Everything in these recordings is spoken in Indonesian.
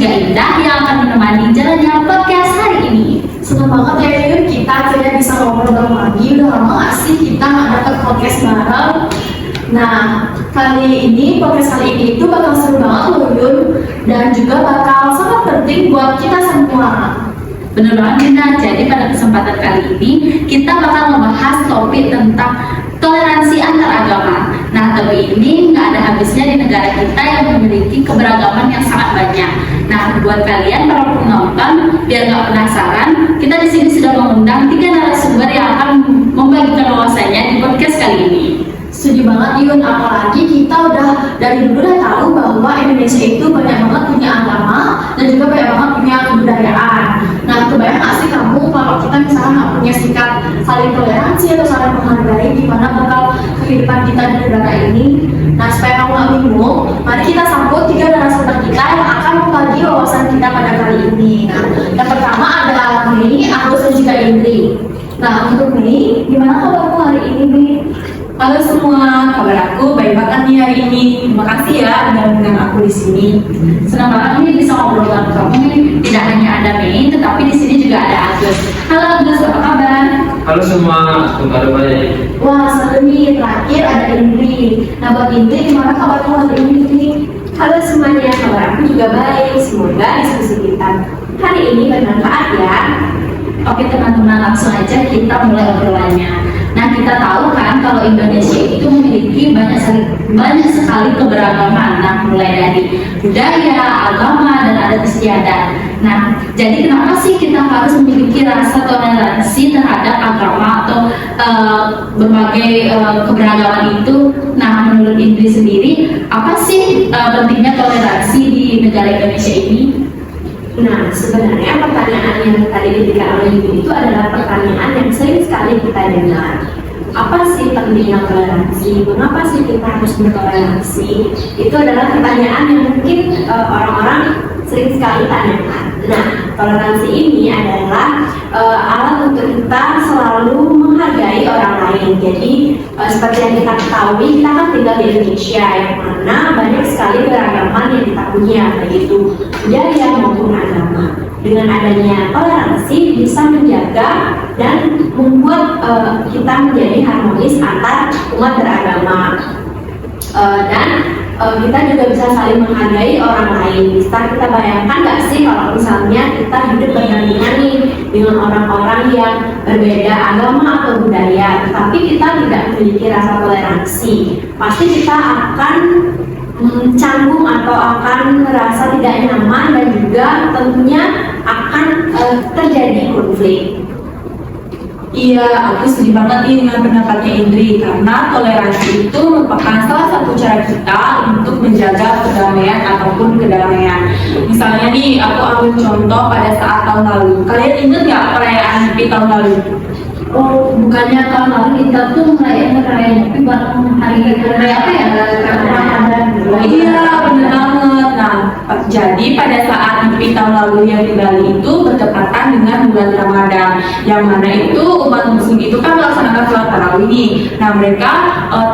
juga Indah yang akan menemani jalannya podcast hari ini. Senang banget ya Yun, kita akhirnya bisa ngobrol bareng lagi. Udah lama gak sih kita gak dapet podcast bareng. Nah, podcast kali ini itu bakal seru banget loh Yun. Dan juga bakal sangat penting buat kita semua. Bener banget Indah, jadi pada kesempatan kali ini kita bakal membahas topik tentang toleransi antar agama. Nah, topik ini nggak ada habisnya di negara kita yang memiliki keberagaman yang sangat banyak. Nah, buat kalian para penonton, biar nggak penasaran, kita di sini sudah mengundang 3 narasumber yang akan membagikan wawasannya di podcast kali ini. Setuju banget Yun, apalagi kita udah dari dulu udah tahu bahwa Indonesia itu banyak banget punya agama dan juga banyak banget punya kebudayaan. Nah, kebayang gak sih kamu kalau kita misalnya nggak punya sikap saling toleransi atau saling menghargai, gimana bakal kehidupan kita di negara ini? Nah, supaya kamu nggak bingung, mari kita sambut 3 narasumber kita yang akan membagi wawasan kita pada kali ini. Nah, yang pertama adalah Mei, Agus dan juga Indri. Nah, untuk Mei, gimana kabarmu hari ini Mei? Halo semua, kabar aku baik banget nih hari ini. Terima kasih ya udah mengundang aku di sini. Senang banget nih bisa ngobrol sama kamu nih. Tidak hanya ada Mei, tetapi di sini juga ada Agus. Halo Agus, apa kabar? Halo semua, kabar baik. Wah, seru nih. Terakhir ada Indri. Nah, buat Indri, gimana kabarmu hari ini Indri? Halo semuanya, kabar aku juga baik. Semoga diskusi kita hari ini bermanfaat ya. Oke teman-teman, langsung aja kita mulai obrolannya. Nah, kita tahu kan kalau Indonesia itu memiliki banyak sekali keberagaman. Nah, mulai dari budaya, agama, dan adat istiadat. Nah, jadi kenapa sih kita harus memiliki rasa toleransi terhadap agama atau berbagai keberagaman itu? Nah, menurut Indri sendiri, apa sih pentingnya toleransi di negara Indonesia ini? Nah, sebenarnya pertanyaan yang tadi diberikan oleh Ibu itu adalah pertanyaan yang sering sekali kita dengar. Apa sih pentingnya toleransi? Mengapa sih kita harus bertoleransi? Itu adalah pertanyaan yang mungkin orang-orang sering sekali tanyakan. Nah, toleransi ini adalah alat untuk kita selalu menghargai orang lain. Jadi, seperti yang kita ketahui, kita kan tinggal di Indonesia yang mana banyak sekali keragaman yang kita punya, begitu budaya maupun agama. Dengan adanya toleransi bisa menjaga dan membuat kita menjadi harmonis antar umat beragama. Dan kita juga bisa saling menghargai orang lain. Bisa kita bayangkan nggak sih kalau misalnya kita hidup berdampingan nih dengan orang-orang yang berbeda agama atau budaya, tapi kita tidak memiliki rasa toleransi, pasti kita akan canggung atau akan merasa tidak nyaman dan juga tentunya akan terjadi konflik. Iya, aku setuju banget nih dengan pendapatnya Indri, karena toleransi itu merupakan salah satu cara kita untuk menjaga perdamaian ataupun kedamaian. Misalnya nih, aku ambil contoh pada saat tahun lalu. Kalian ingat nggak perayaan Nyepi tahun lalu? Oh, bukannya tahun lalu kita tuh merayakan Nyepi bareng hari raya apa ya? Ramadan. Iya, benar banget. Nah, jadi pada saat Nyepi tahun lalu yang di Bali itu bertepatan dengan bulan Ramadan, yang mana itu umat muslim itu kan melaksanakan sholat tarawih nih. Nah, mereka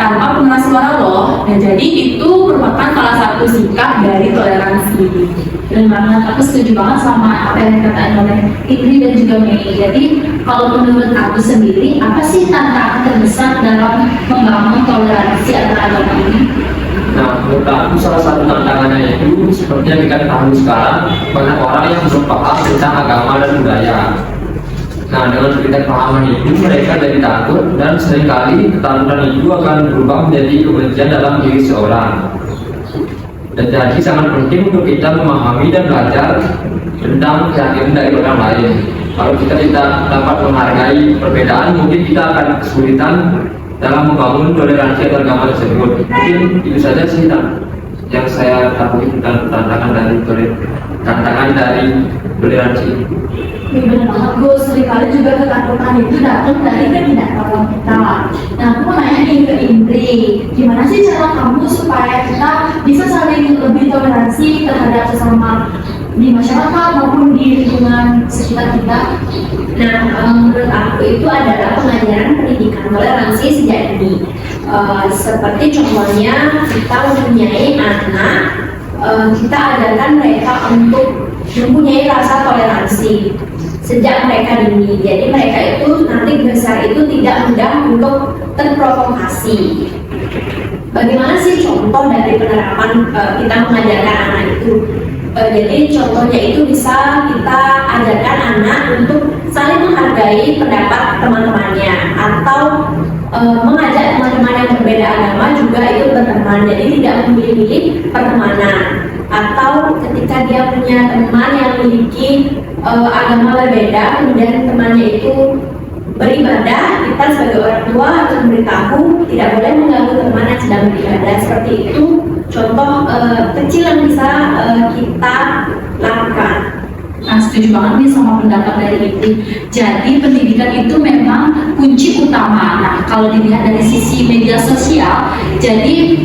tanpa pengeras suara loh. Nah, jadi itu merupakan salah satu sikap dari toleransi. Dan banget, aku setuju banget sama apa yang dikatakan oleh Indri dan juga Mei. Jadi kalau menurut aku sendiri, apa sih tantangan terbesar dalam membangun toleransi antar agama ini? Nah, menurut aku salah satu tantangannya itu seperti yang kita ketahui sekarang, banyak orang yang belum paham tentang agama dan budaya. Nah, dengan berbeda pemahaman itu, mereka jadi takut dan seringkali ketakutan itu akan berubah menjadi kebencian dalam diri seorang. Dan jadi sangat penting untuk kita memahami dan belajar tentang keyakinan dari orang lain. Kalau kita tidak dapat menghargai perbedaan, mungkin kita akan kesulitan dalam membangun toleransi antar agama tersebut. Mungkin itu saja sih yang saya tahu tentang tantangan dari toleransi. Ya benar banget Gus, seringkali juga ketakutan itu datang dari ketidaktahuan kita. Nah, aku mau nanya nih ke Indri, gimana sih cara kamu supaya kita bisa saling lebih toleransi terhadap sesama di masyarakat maupun di lingkungan sekitar kita? Nah, menurut aku itu adalah pengajaran pendidikan toleransi sejak dini. Seperti contohnya kita mempunyai anak kita ajarkan mereka untuk mempunyai rasa toleransi sejak mereka dini. Jadi mereka itu nanti besar itu tidak mudah untuk terprovokasi. Bagaimana sih contoh dari penerapan kita mengajarkan anak itu? Jadi contohnya itu bisa kita ajarkan anak untuk saling menghargai pendapat teman-temannya, atau mengajak teman-teman yang berbeda agama juga itu berteman. Jadi tidak memilih-milih pertemanan. Atau ketika dia punya teman yang memiliki agama berbeda, kemudian temannya itu beribadah, kita sebagai orang tua harus memberitahu tidak boleh mengganggu teman yang sedang beribadah. Seperti itu contoh kecil yang bisa kita lakukan. Nah, setuju banget nih sama pendapat dari itu. Jadi pendidikan itu memang kunci utama. Nah, kalau dilihat dari sisi media sosial, jadi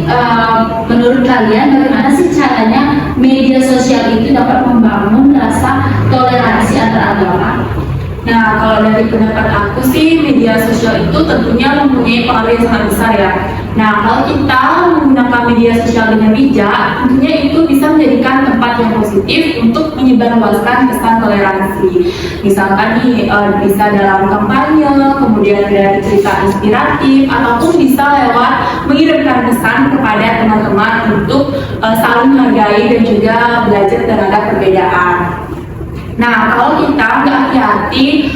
menurut kalian bagaimana sih caranya media sosial itu dapat membangun rasa toleransi antar agama? Nah, kalau dari pendapat aku sih, media sosial itu tentunya mempunyai pengaruh yang sangat besar ya. Nah, kalau kita menggunakan media sosial dengan bijak, tentunya itu bisa menjadikan tempat yang positif untuk menyebarluaskan pesan toleransi. Misalkan nih, bisa dalam kampanye, kemudian dari cerita inspiratif, ataupun bisa lewat mengirimkan pesan kepada teman-teman untuk saling menghargai dan juga belajar terhadap perbedaan. Nah, kalau kita nggak hati-hati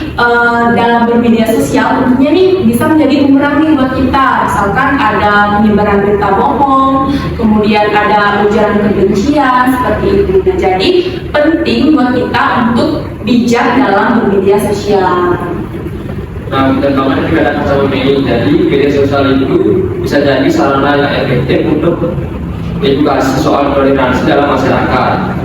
dalam bermedia sosial, tentunya nih bisa menjadi bumerang nih buat kita. Misalkan ada penyebaran berita bohong, kemudian ada ujaran kebencian seperti itu. Nah, jadi penting buat kita untuk bijak dalam bermedia sosial. Nah, kita kemarin juga ada sama Mei. Jadi media sosial itu bisa jadi sarana yang efektif untuk edukasi soal toleransi dalam masyarakat.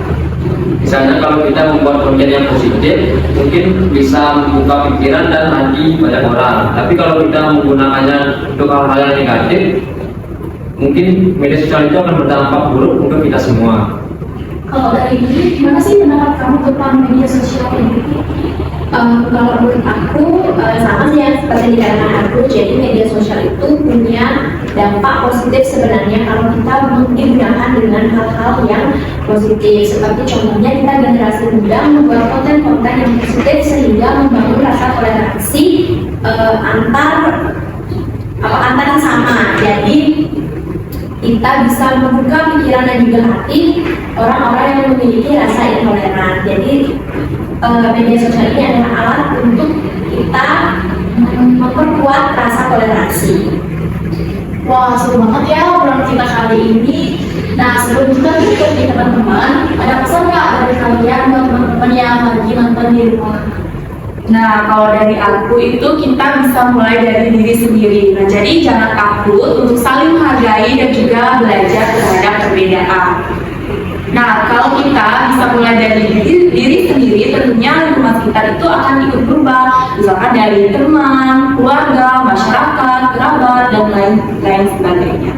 Misalnya kalau kita membuat konten yang positif, mungkin bisa membuka pikiran dan hati banyak orang. Tapi kalau kita menggunakannya untuk hal-hal yang negatif, mungkin media sosial itu akan berdampak buruk untuk kita semua. Kalau dari ini, gimana sih pendapat kamu tentang media sosial ini? Kalau menurut aku sama sih yang seperti dikatakan aku. Jadi media sosial itu punya dampak positif sebenarnya kalau kita digunakan dengan hal-hal yang positif. Seperti contohnya kita generasi muda membuat konten-konten yang positif sehingga membangun rasa toleransi antar sama. Jadi kita bisa membuka pikiran dan juga hati orang-orang yang memiliki rasa intoleran. Jadi media sosial ini adalah alat untuk kita memperkuat rasa toleransi. Wah, seru banget ya obrolan kita kali ini. Nah, sebelum kita tutup nih teman-teman, ada pesan nggak dari kalian buat teman-teman yang lagi nonton di rumah? Nah, kalau dari aku itu kita bisa mulai dari diri sendiri. Nah, jadi jangan takut untuk saling menghargai dan juga belajar terhadap perbedaan. Nah, kalau kita bisa mulai dari diri sendiri, tentunya lingkungan sekitar itu akan ikut berubah. Misalkan dari teman, keluarga, masyarakat, kerabat, dan lain sebagainya.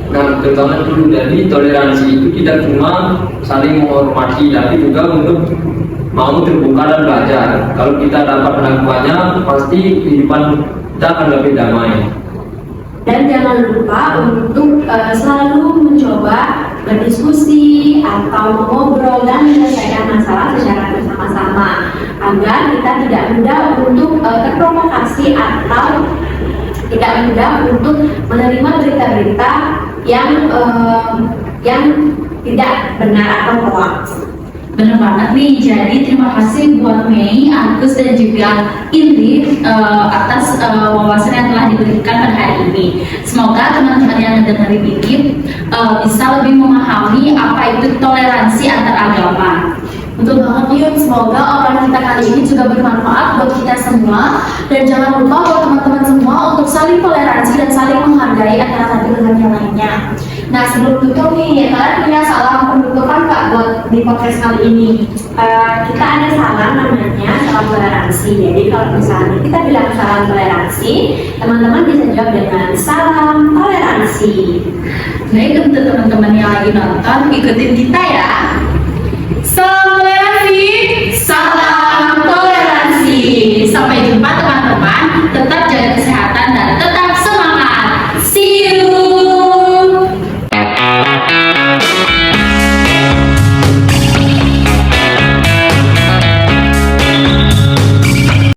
Nah, terutama dulu dari toleransi itu tidak cuma saling menghormati, tapi juga untuk mau terbuka dan belajar. Kalau kita dapat melakukannya, pasti kehidupan kita akan lebih damai. Dan jangan lupa untuk selalu mencoba berdiskusi atau mengobrol dan menyelesaikan masalah secara bersama-sama agar kita tidak mudah untuk terprovokasi atau tidak mudah untuk menerima berita-berita yang tidak benar atau hoax. Benar banget nih, jadi terima kasih buat Mei, Agus, dan juga Indri atas wawasan yang telah diberikan pada hari ini. Semoga teman-teman yang mendengar ini bisa lebih memahami apa itu toleransi antar agama. Betul banget Yun, semoga obrolan kita kali ini juga bermanfaat buat kita semua. Dan jangan lupa buat teman-teman semua untuk saling toleransi dan saling menghargai antara satu dengan yang lainnya. Nah, sebelum tutup nih, kalian punya salam penutupan nggak buat di podcast kali ini? Kita ada salam namanya salam toleransi. Jadi kalau misalnya kita bilang salam toleransi, teman-teman bisa jawab dengan salam toleransi. Baik, untuk teman-teman yang lagi nonton, ikutin kita ya.